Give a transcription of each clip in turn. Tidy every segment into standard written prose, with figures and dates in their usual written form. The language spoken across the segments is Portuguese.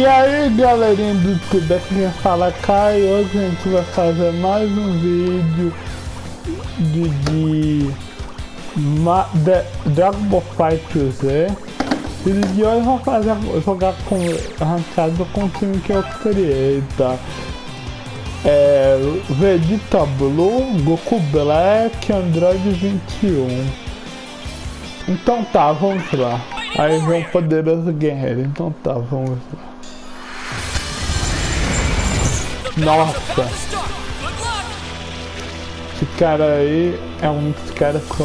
aí galerinha do YouTube, aqui quem fala Kai. Hoje a gente vai fazer mais um vídeo de Dragon Ball FighterZ. E de hoje eu vou jogar com arrancado com o time que eu criei, tá? Vegeta Blue, Goku Black, Android 21. Então tá, vamos lá. Aí vem um poderoso guerreiro, então tá, vamos lá. Nossa! Esse cara aí é um dos caras que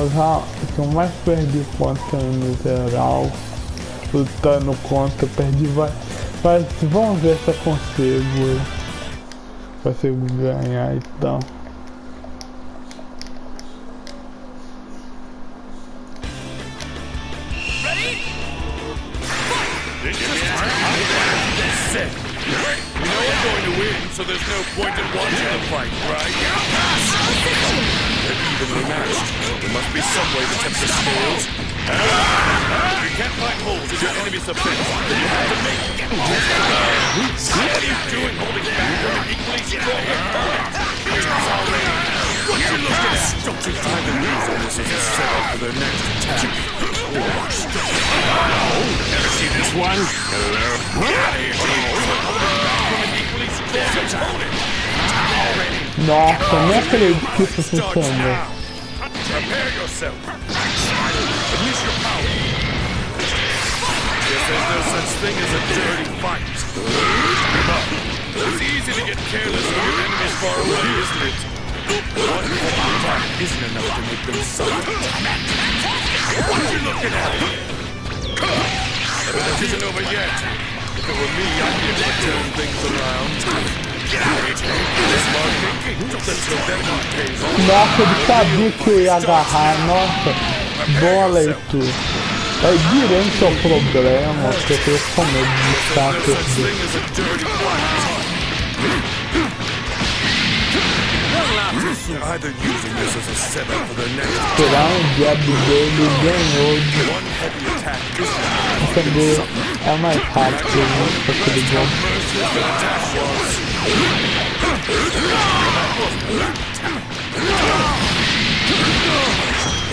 eu mais perdi contra no geral. Lutando contra, perdi mas vamos ver se eu consigo ganhar então. So there's no point in watching the fight, right? They're evenly matched. There must be some way to tip the scales. You can't find holes in your enemy's defense. You have to make it. What are you doing holding back from an equally strong opponent? What you looking at? Don't you find the reason this is a setup for their next attack? Ever see this one? Hello? Get out of here, holding back from an equally strong opponent. Nossa, nem acredito que isso funcionou. Prepare yourself. Unleash your power. Guess there's no such thing as a dirty fight. It's easy to get careless when your enemy's far away, isn't it? One heavy attack isn't enough to make them silent. What are you looking at? Evidence isn't over yet. If it were me, I'd be able to turn things around. Nossa, ele sabia que eu ia agarrar, nossa, boa leitura. É direito ao problema, que eu tenho com medo de estar aqui. Será um diabo dele ganhou de entender, é mais rápido, né, pra aquele jogo.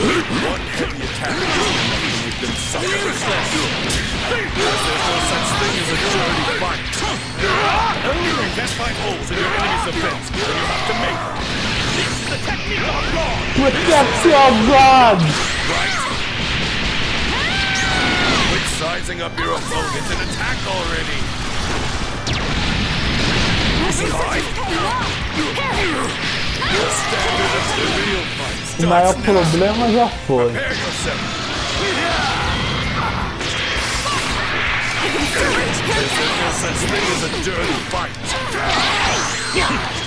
One heavy attack is make them suffer. There's no such thing as a dirty fight. You can't find holes in your enemy's defense, then you have to make them. This is the technique of God. Protection God. Right? Quit sizing up your opponent and attack already. O maior problema já foi.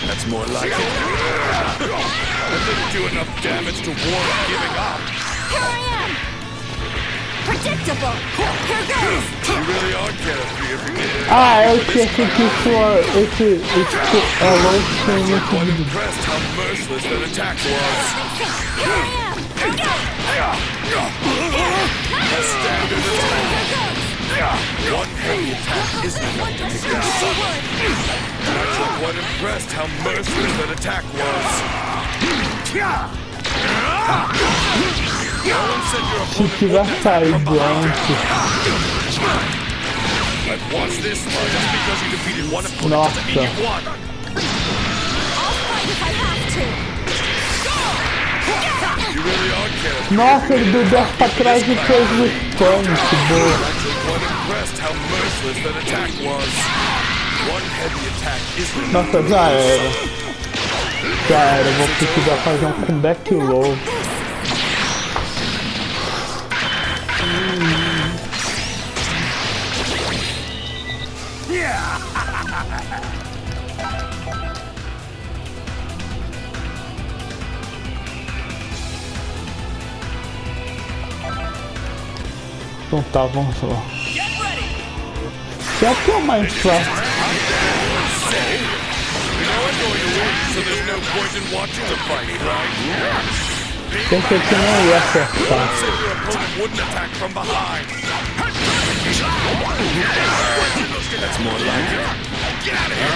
That's more like it. That didn't do enough damage to warrant giving up. Here I am! Predictable! Here goes! You really are getting Ah, eu esqueci que esse é louco. I'm impressed how merciless that attack was. Here I am! A standard attack. One heavy attack isn't enough to make them suffer. I'm actually quite impressed how merciless that attack was. Se tiver saído antes. I've watched this one just because you defeated one opponent doesn't mean you won. I'll fight if I have to! You really are careful. Nossa, ele deu 10 pra trás e fez o stun, que boa. I'm actually quite impressed how merciless that attack was. One heavy attack isn't enough. Nossa, já era. Já era, vou precisar fazer um comeback low. Então tá, vamos lá. Já que é o mais fácil. Pensei que não ia acertar. That's more like it. Get out of here!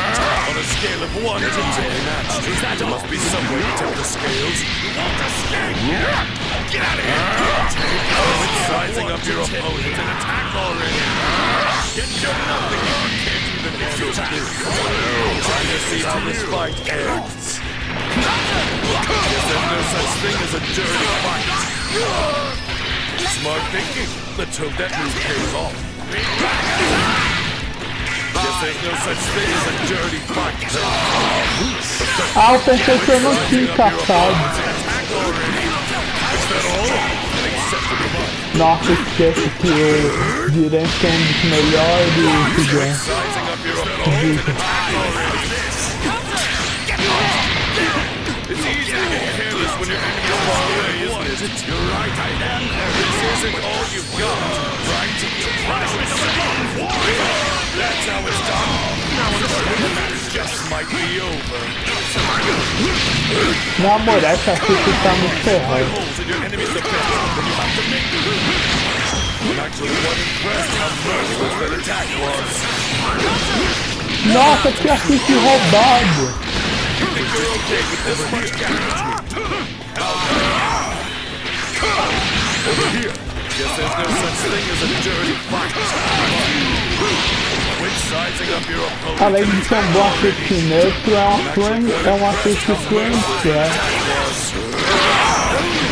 On a scale of 1 to 10, there must be some way to tip the scales. You want to escape? Get out of here! Sizing up your opponent and attack already. Get your nothing if you can't even hit your attack. Trying to see how this fight ends. Guess there's no such thing as a dirty fight. Smart thinking. Let's hope that move pays off. Guess there's no such thing as a dirty fight. Ah, eu pensei que eu não tinha encaixado. Nossa, esquece que o direito é um dos melhores gigantes. It's easy to get careless when your enemy is far away, isn't it? You're right, I am. This isn't all you've got, right? That's how it's done. The match just might be over. Na moral, essa ficha tá muito ferrada. Holes in your enemy's defense, then you have to make them. I'm actually quite impressed how merciless that attack was. Nossa, que assiste roubado! You think you're okay with this much damage? Over here. Guess there's no such thing as a dirty fight. When sizing up your opponent, Além de ser um bom assist neutro, é um assist frame.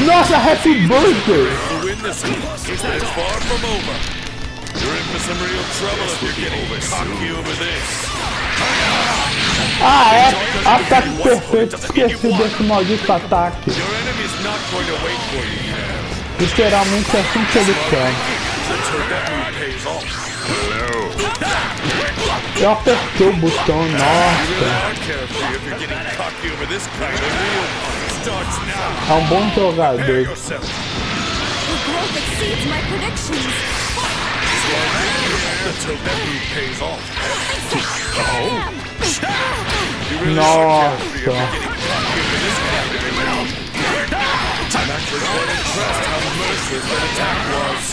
Nossa, Happy Birthday! to win this one, it's far from over. You're in for some real trouble if you're getting cocky over this. Ah, é ataque perfeito, esqueci desse maldito ataque. Your enemy's not going to wait for you. Literalmente é assim que ele quer. Let's hope that move pays off. Eu apertei o botão, You really nossa. are carefree if you're getting cocky over this kind. The real fun starts now. É um bom Prepare jogador. yourself. The growth exceeds my predictions. Let's hope that move pays off. You really Nossa. are carefree if you're getting cocky over this kind. I'm actually quite impressed how merciless that attack was.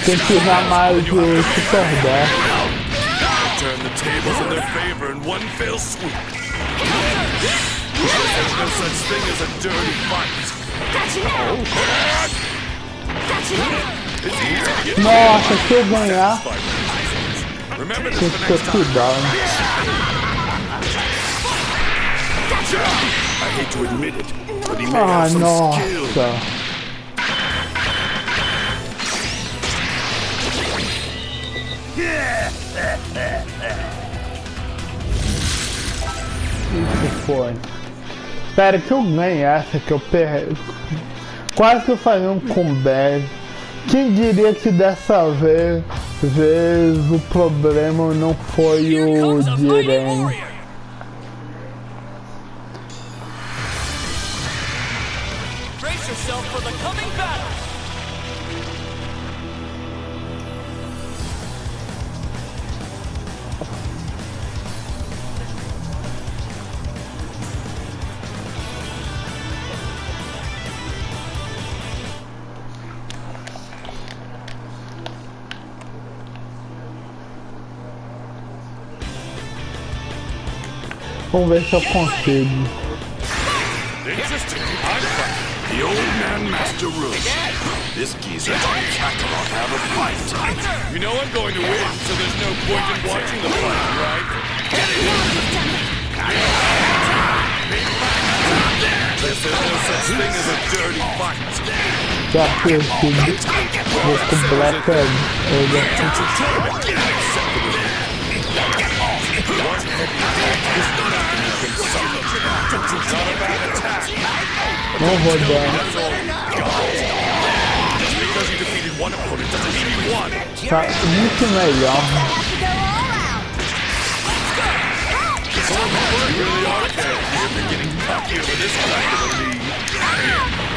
Tem que usar mais o Super Dash. Turn the tables in their favor in one fell swoop. There's no such thing as a dirty fight. It's easy to get Nossa, se eu ganhar, Remember tem this que the ter next time. cuidado. I hate to admit it, but he may Ah, have some skill. nossa. Isso foi. Espera que eu ganhe essa, que eu perdi. Quase que eu falei um comeback. Quem diria que dessa vez o problema não foi o Diren. Brace yourself for the coming battle! Vamos ver se eu consigo. Interesting. I'm fine. The old man master rules. This geezer and Kakarot have a fight. You know I'm going to win, so there's no point in watching the fight, right? There's no such thing as a dirty fight. Já perdi. Goku Black não vou dar. Because you defeated one opponent doesn't mean you won. Tá muito melhor. You really are careful if you're getting cocky over this kind of a lead.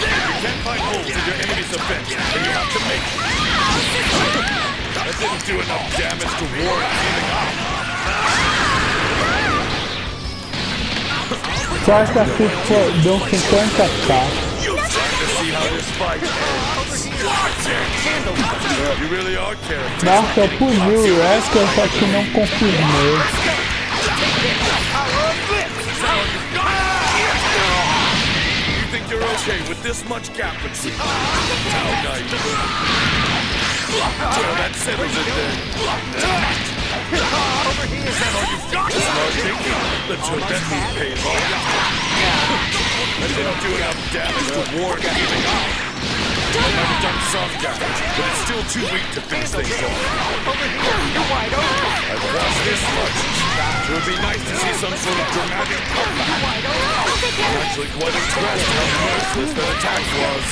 You can't find holes in your enemy's defense, and you have to make them. That didn't do enough damage to warrant giving up. Só que a FIFA deu 50k. to see how this fight ends. You really are character. Nossa, eu puni o Wesker, só que não confirmei. You think you're okay with this much gap between you? How naive. Well, that settles it then. Is that all you've got? Smart thinking. Let's hope that move pays off. That didn't do enough damage to warrant giving up. I might have done some damage, but it's still too weak to finish things off. I've watched this much. It would be nice to see some sort of dramatic comeback. I'm actually quite impressed how merciless that attack was.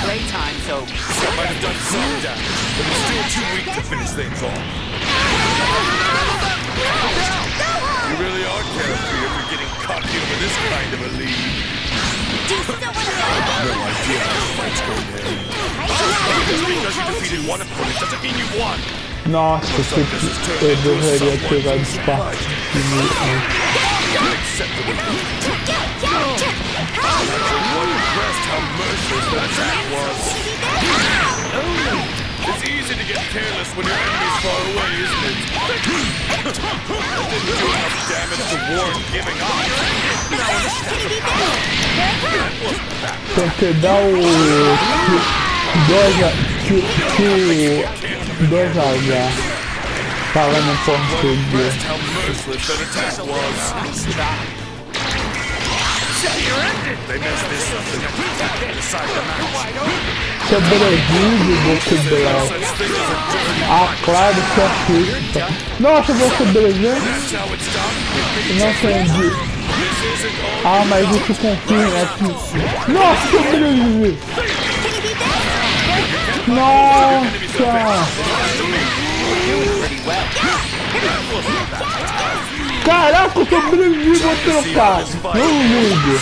Playtime, so I might have done some damage, but it's still too weak to finish things off. You really are carefree if you're getting caught here with this kind of a lead. No idea how the fight's going to end. Just because you defeated one opponent doesn't mean you won. Nossa, eu deveria ter dado espaço. Unacceptable. I'm actually impressed how merciless that attack was. It's easy to get careless when your enemy's far away, isn't it? That didn't do enough damage to warrant giving up. Tem que dar o 2H falando em português. How merciless that attack was. They messed this up and decide the match. Sobrevive, Goku Black. Ah, claro que assista. Nossa, eu vou sobreviver? That's how it's done. Não entendi. This isn't all. Ah, mas isso confirma aqui. Nossa, sobrevivi. Nossa. Caraca, eu sobrevivi, vou trocar. Não ligo.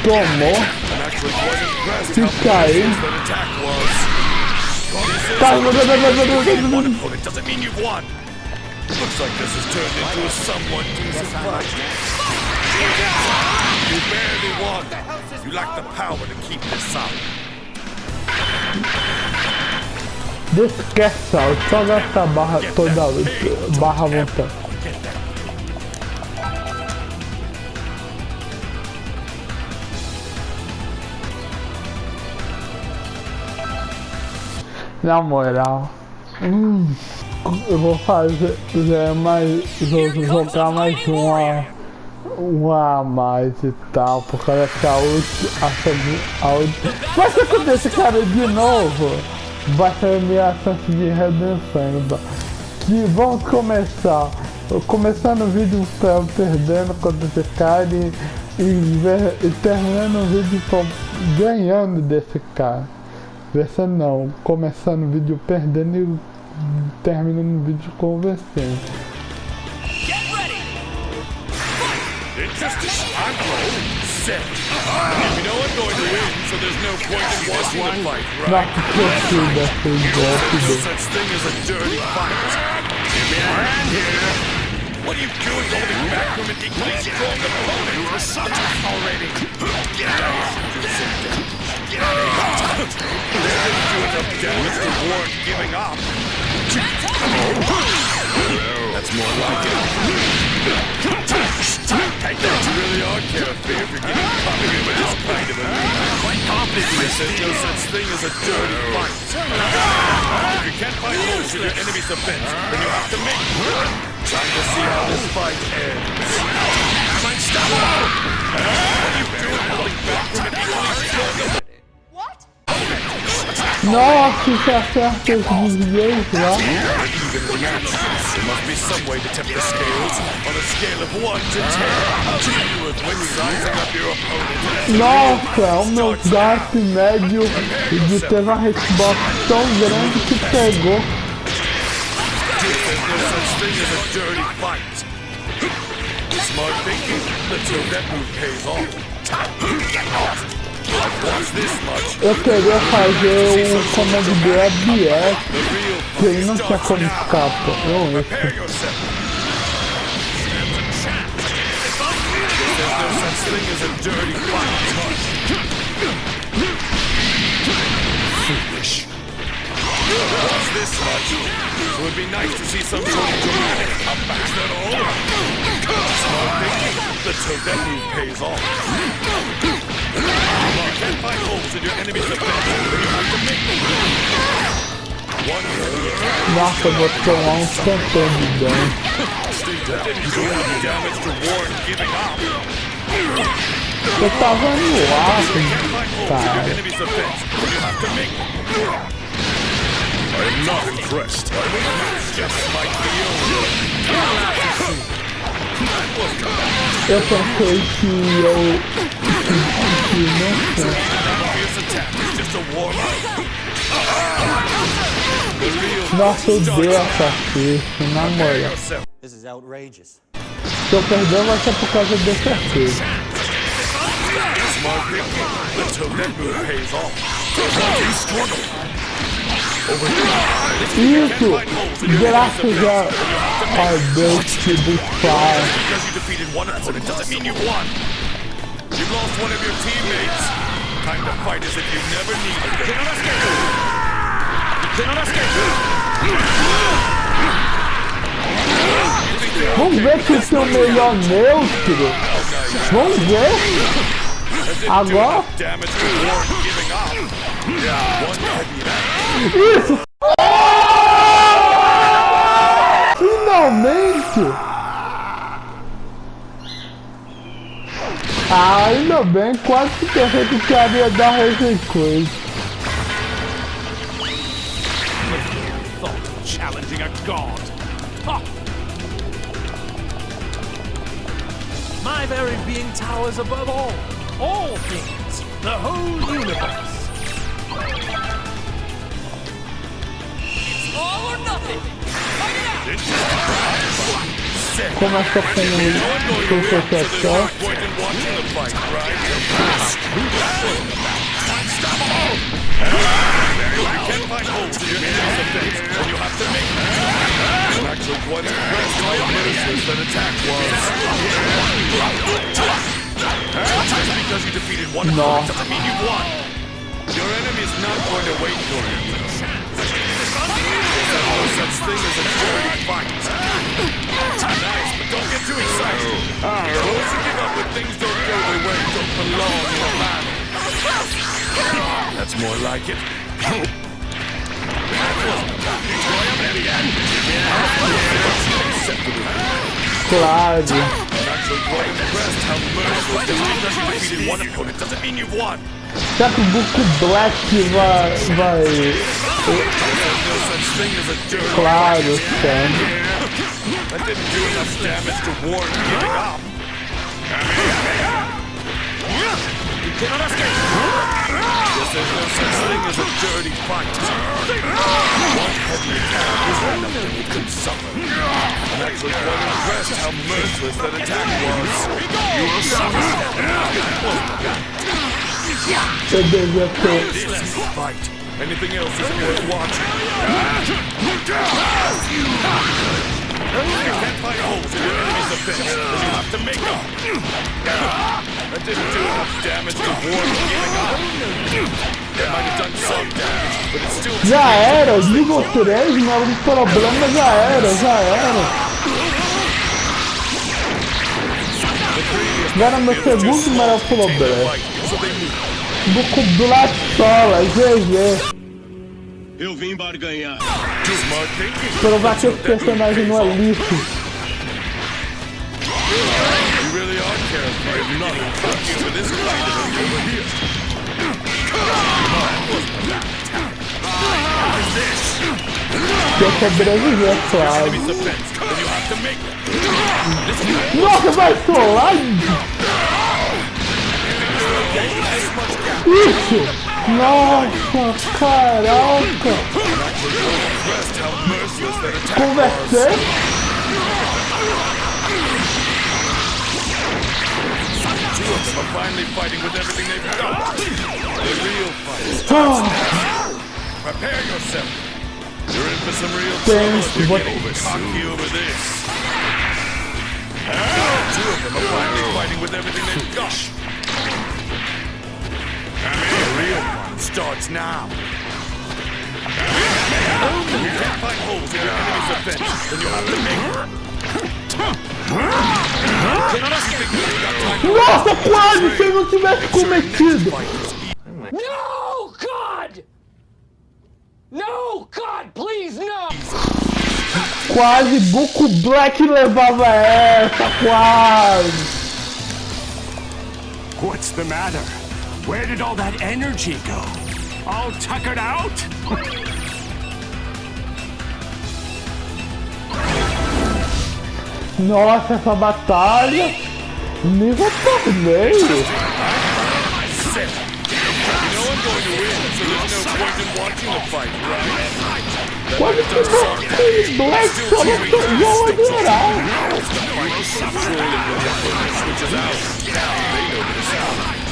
Tomou. Fica aí. It doesn't mean you've won. Looks like this has turned into a somewhat decent fight. You barely won. You lack the power to keep this up. Esquece, só gasta barra toda barra voltando. Na moral, eu vou fazer mais, jogar mais uma a mais e tal, por causa que a última. Mas se acontecer esse cara de novo, vai ser a minha chance de redenção. E vamos começar. Começando o vídeo perdendo contra esse cara e terminando o vídeo ganhando desse cara. Versão não, começando o vídeo perdendo e terminando o vídeo conversando. Set. You know I'm going to win, so there's no point in watching the fight, right? Não precisa ser There's no golpe. such thing as a dirty fight. Give me a hand here. What are you doing holding back from an equally strong opponent? You're such already. Get out. Get out. They didn't do enough damage to warrant giving up. That's more like it. You really are carefree if you're getting caught here with this kind of a lead. Quite confidently, there's no such thing as a dirty fight. If you can't find holes in your enemy's defense, then you have to make one. Time to see how this fight ends. I'm unstoppable! What are you doing holding back from an equally strong opponent? Nossa, isso acerta os desvios lá. Evenly matched. There must be some way to tip the scales on a scale of 1 to 10. To you with when sizing up your opponent. Nossa, o meu gap médio de ter uma hitbox tão grande que pegou. There's no such thing as a dirty fight. Smart thinking. Let's hope that move pays off. I've watched this much. Eu queria fazer o comando do ABS, que ele não tinha como escapar. Prepare yourself. There's no such thing as is a dirty fight. Foolish. What's this much? It would be nice to see some sort of dramatic comeback. Is that all? Smart thinking. Let's hope that move pays off. You can't find holes in your enemy's defense, but you have to make them. One heavy attack. Nossa, eu vou tomar um cantão de dano. That didn't do any damage to warrant giving up. Eu tava no ar, cara. Enemy's defense, but you have to make them. I am not impressed. That's just like the old. Eu pensei que eu... Obvious attack is just a warm-up. Nossa, eu odeio essa ficha, na moral. This is outrageous. Se eu perder vai ser por causa desse arquivo. Smart thinking. Let's hope that move pays off. You struggle. Isso! Graças a Deus que buscar. Because you defeated one opponent doesn't mean you won. You've lost one of your teammates. Time to fight as if you never needed them. Vamos ver que esse é o melhor neutro. Vamos ver. Agora. Isso! Finalmente! Ah, ainda bem, quase que pensei que queria dar Quase. Challenging a god. Ha! My very being towers above all things, the whole universe. It's all or nothing. Fight it out. Começa com sucessão. Nossa. Your enemy is not going to wait for you. There's no such thing as a dirty fight. Nice, but don't get too excited. Those who give up when things don't go their way don't belong in a battle. That's more like it. Claro. Será que o Goku Black vai... Claro, sim. That didn't do enough damage to warrant giving up. Guess there's no such thing as a dirty fight. One heavy attack is enough that you can suffer. I'm actually quite impressed how merciless that attack was. You will suffer. This is a fight. Anything else isn't worth watching. You can't find holes in your enemy's defense, but you have to make them. That didn't do enough damage to warrant giving up. That might have done some damage, but it's still... Já era, o nível 3 não era um problema, já era. Agora meu segundo maior problema. Goku Black sola, GG. Eu vim barganhar. Provar que esse personagem não é lixo. You really are careful. I have nothing to you for this fight over here. What is this? Eu sobreviver, claro. Enemy's defense, then you have to make it. Nossa, vai solar! Isso! Nossa, caraca! Conversei? Two of them are finally fighting with everything they've got. The real fight. Prepare yourself. You're in for some real trouble if you get cocky over this. Two of them are finally fighting with everything they've got. starts now. If you can't find holes in your enemy's defense, then you'll have to make Nossa, quase! Se eu não tivesse cometido! No, God! No, God, please, no! Quase Goku Black levava essa, quase! What's the matter? Where did all that energy go? All tuckered out? Nossa, essa batalha! Nível torneio! Quase que o Black só não pegou a geral!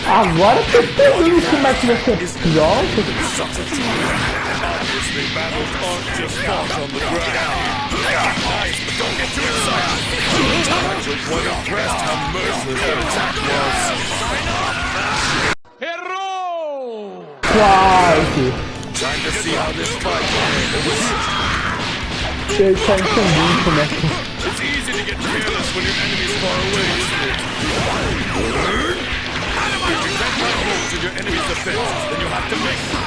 Agora tô entendendo como é que você joga! Quase! Ele tá entendendo como é que... It's easy to get careless when your enemy's far away, isn't it? If you can't find holes in your enemy's defense, then you'll have to make them.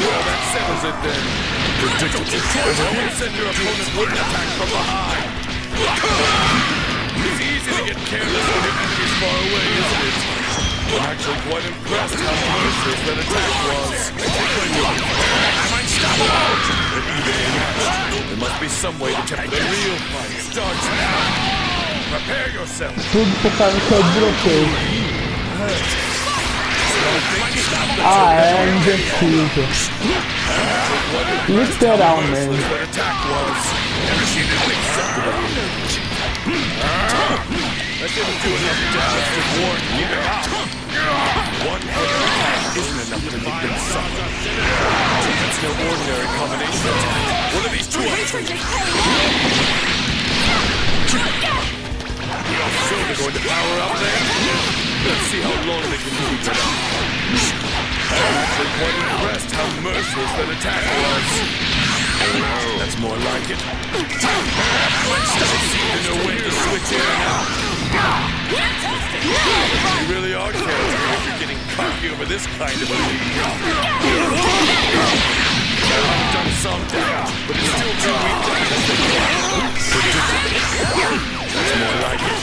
Well, that settles it then. Ridiculous. No one said your opponent wouldn't attack from behind. It's easy to get careless when your enemy's far away, isn't it? I'm actually quite impressed how merciless that attack was. I'm unstoppable! But even in that, there must be some way to check. The real fight starts now! Prepare yourself! Tudo por causa do seu bloqueio. Ah, é indefível. Literalmente. That didn't do enough damage to warn you. One head attack isn't enough to make them suffer. That's no ordinary combination. What are these two up to? So they're going to power up there? Let's see how long they can keep it up. I'm actually quite impressed how merciless that attack was. That's more like it. There's no way to switch in and out. You really are careful if you're getting cocky over this kind of a lead. I've done some damage, but it's still too weak to test it. That's more like it.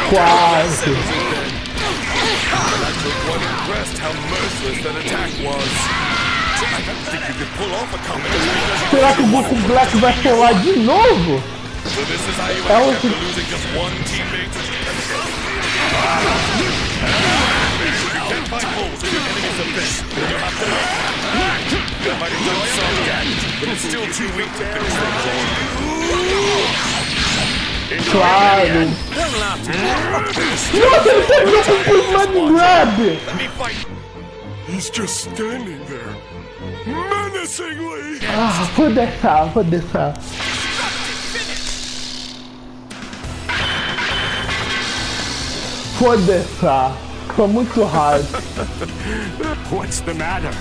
Quase! I'm actually quite impressed how merciless that attack was. I don't think you could pull off a combination. Será que o Goku Black vai pular de novo? So this is how you end up losing just one teammate? If you can't find holes in your enemy's defense, then you'll have to make them. You might have done some damage, but it's still too weak to fix things on. Claro! Nossa, ele pegou com money grab! Let me fight. He's just standing there, menacingly. Ah, vou deixar. Vou deixar. Tô muito raro. What's the matter?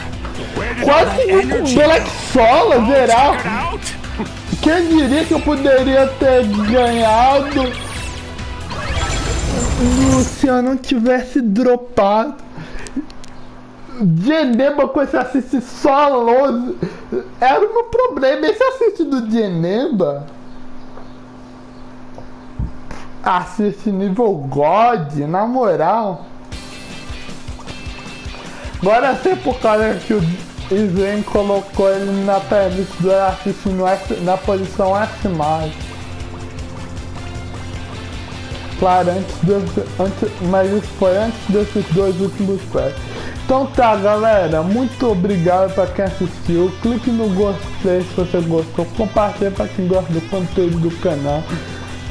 Where did all Quase that que o energy Black go? Sola All geral. tuckered out? Quem diria que eu poderia ter ganhado se eu não tivesse dropado? Geneba com esse assist solo era o meu problema. Esse assist do Geneba, assist nível God, na moral. Agora sei por causa que o Sven colocou ele na playlist do assist na posição S+. Claro, mas isso foi antes desses dois últimos pés. Então tá, galera, muito obrigado para quem assistiu. Clique no gostei se você gostou, compartilhe para quem gosta do conteúdo do canal.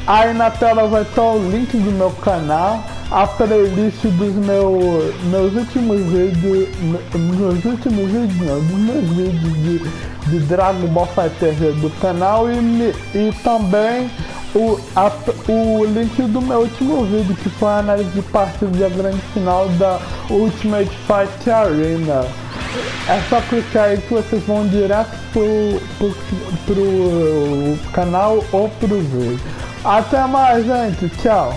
Aí na tela vai estar o link do meu canal, a playlist dos meus últimos vídeos, dos meus vídeos de Dragon Ball FighterZ do canal e também o link do meu último vídeo, que foi a análise de partidas da grande final da Ultimate Fight Arena. É só clicar aí que vocês vão direto pro canal ou pro vídeo. Até mais, gente. Tchau.